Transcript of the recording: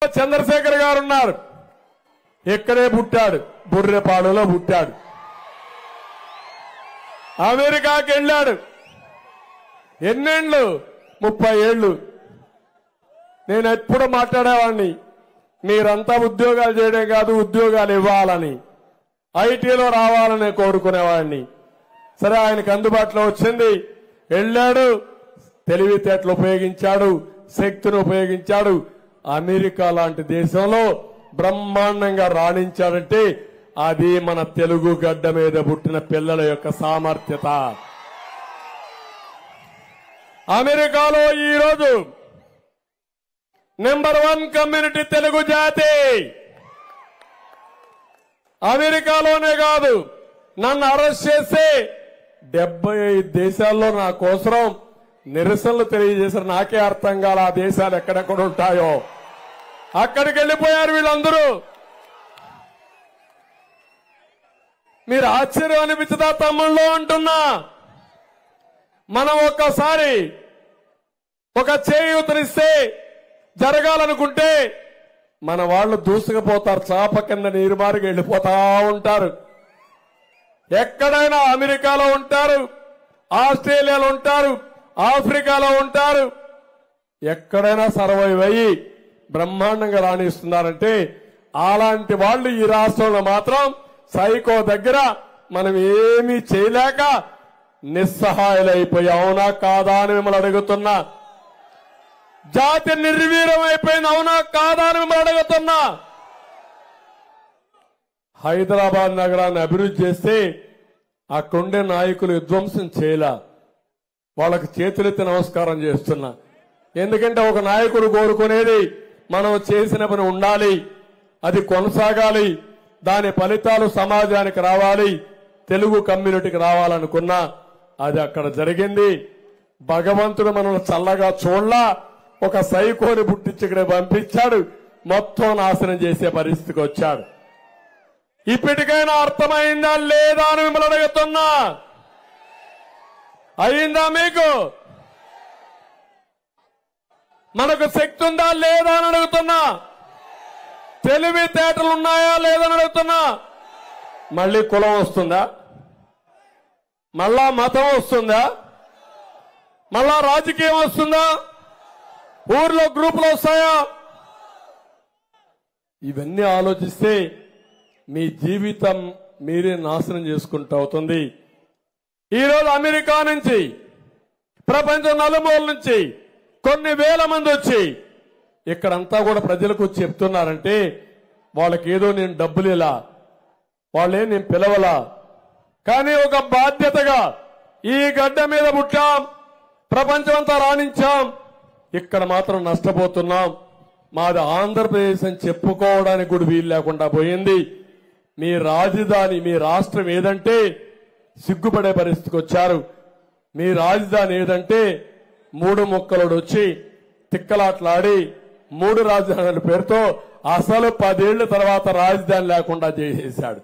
చంద్రశేఖర్ గారు ఉన్నారు. ఇక్కడే పుట్టాడు, బుర్రెపాడులో పుట్టాడు. అమెరికాకి వెళ్ళాడు. ఎన్నేళ్ళు? 30 ఏళ్ళు. నేను ఎప్పుడు మాట్లాడేవాడిని, మీరంతా ఉద్యోగాలు చేయడం కాదు, ఉద్యోగాలు ఇవ్వాలని, ఐటీలో రావాలని కోరుకునేవాడిని. సరే, ఆయనకు అందుబాటులో వచ్చింది, వెళ్ళాడు, తెలివితేటలు ఉపయోగించాడు, శక్తిని ఉపయోగించాడు. అమెరికా లాంటి దేశంలో బ్రహ్మాండంగా రాణించాడంటే అది మన తెలుగు గడ్డ మీద పుట్టిన పిల్లల యొక్క సామర్థ్యత. అమెరికాలో ఈరోజు నెంబర్ 1 కమ్యూనిటీ తెలుగు జాతి. అమెరికాలోనే కాదు, నన్ను అరెస్ట్ చేసి 75 దేశాల్లో నా కోసం నిరసనలు తెలియజేశారు. నాకే అర్థం కాల ఆ దేశాలు ఎక్కడెక్కడ ఉంటాయో. అక్కడికి వెళ్ళిపోయారు వీళ్ళందరూ. మీరు ఆశ్చర్యం అనిపించదా తమ్ముళ్ళు అంటున్నా? మనం ఒక్కసారి ఒక చేయూతనిస్తే జరగాలనుకుంటే మన వాళ్ళు దూసుకుపోతారు, చాప కింద నీరు మారికి వెళ్ళిపోతా ఉంటారు. ఎక్కడైనా అమెరికాలో ఉంటారు, ఆస్ట్రేలియాలో ఉంటారు, ఆఫ్రికాలో ఉంటారు. ఎక్కడైనా సర్వైవ్ అయ్యి బ్రహ్మాండంగా రాణిస్తున్నారంటే అలాంటి వాళ్ళు ఈ రాష్ట్రంలో మాత్రం సైకో దగ్గర మనం ఏమీ చేయలేక నిస్సహాయులైపోయి, అవునా కాదా అని మిమ్మల్ని అడుగుతున్నా. జాతి నిర్వీర్యం అయిపోయింది, అవునా కాదా అని మిమ్మల్ని అడుగుతున్నా. హైదరాబాద్ నగరాన్ని అభివృద్ధి చేస్తే అక్కడుండే నాయకులు విధ్వంసం చేయలా. వాళ్ళకి చేతులెత్తి నమస్కారం చేస్తున్నా. ఎందుకంటే ఒక నాయకుడు కోరుకునేది మనం చేసిన పని ఉండాలి, అది కొనసాగాలి, దాని ఫలితాలు సమాజానికి రావాలి, తెలుగు కమ్యూనిటీకి రావాలనుకున్నా. అది అక్కడ జరిగింది. భగవంతుడు మనల్ని చల్లగా చూడలా, ఒక సైకోని పుట్టించి ఇక్కడ పంపించాడు, మొత్తం నాశనం చేసే పరిస్థితికి వచ్చాడు. ఇప్పటికైనా అర్థమైందా లేదా అని మిమ్మల్ని అడుగుతున్నా. అయిందా మీకు? మనకు శక్తి ఉందా లేదా అని అడుగుతున్నా. తెలివితేటలు ఉన్నాయా లేదని అడుగుతున్నా. మళ్ళీ కులం వస్తుందా? మళ్ళా మతం వస్తుందా? మళ్ళా రాజకీయం వస్తుందా? ఊర్లో గ్రూపులు వస్తాయా? ఇవన్నీ ఆలోచిస్తే మీ జీవితం మీరే నాశనం చేసుకుంటూ అవుతుంది. ఈరోజు అమెరికా నుంచి, ప్రపంచం నలుమూల నుంచి కొన్ని వేల మంది వచ్చి ఇక్కడంతా కూడా ప్రజలకు చెప్తున్నారంటే వాళ్ళకి ఏదో నేను డబ్బులు ఇలా, వాళ్ళే నేను పిలవలా. కానీ ఒక బాధ్యతగా ఈ గడ్డ మీద పుట్టాం, ప్రపంచమంతా రాణించాం, ఇక్కడ మాత్రం నష్టపోతున్నాం. మాది ఆంధ్రప్రదేశ్ అని చెప్పుకోవడానికి కూడా వీలు లేకుండా పోయింది. మీ రాజధాని, మీ రాష్ట్రం ఏదంటే సిగ్గుపడే పరిస్థితికి వచ్చారు. మీ రాజధాని ఏదంటే 3 ముక్కలుడు వచ్చి తిక్కలాట్లాడి 3 రాజధానుల పేరుతో అసలు 10 ఏళ్ల తర్వాత రాజధాని లేకుండా చేసేశాడు.